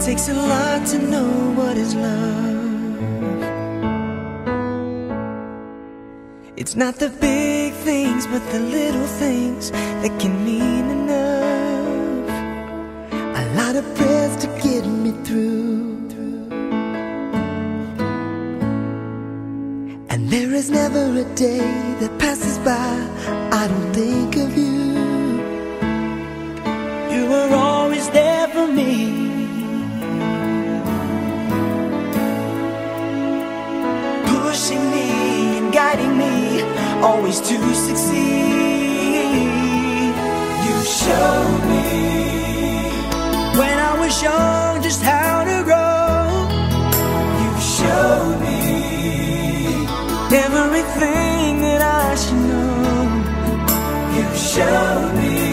takes a lot to know what is love. It's not the big things, but the little things that can mean enough. A lot of prayers to get me through. And there is never a day that passes by I don't think of you. You were always there for me, pushing me and guiding me, always to succeed. You showed me when I was young just how to grow. You showed me everything that I should know. You showed me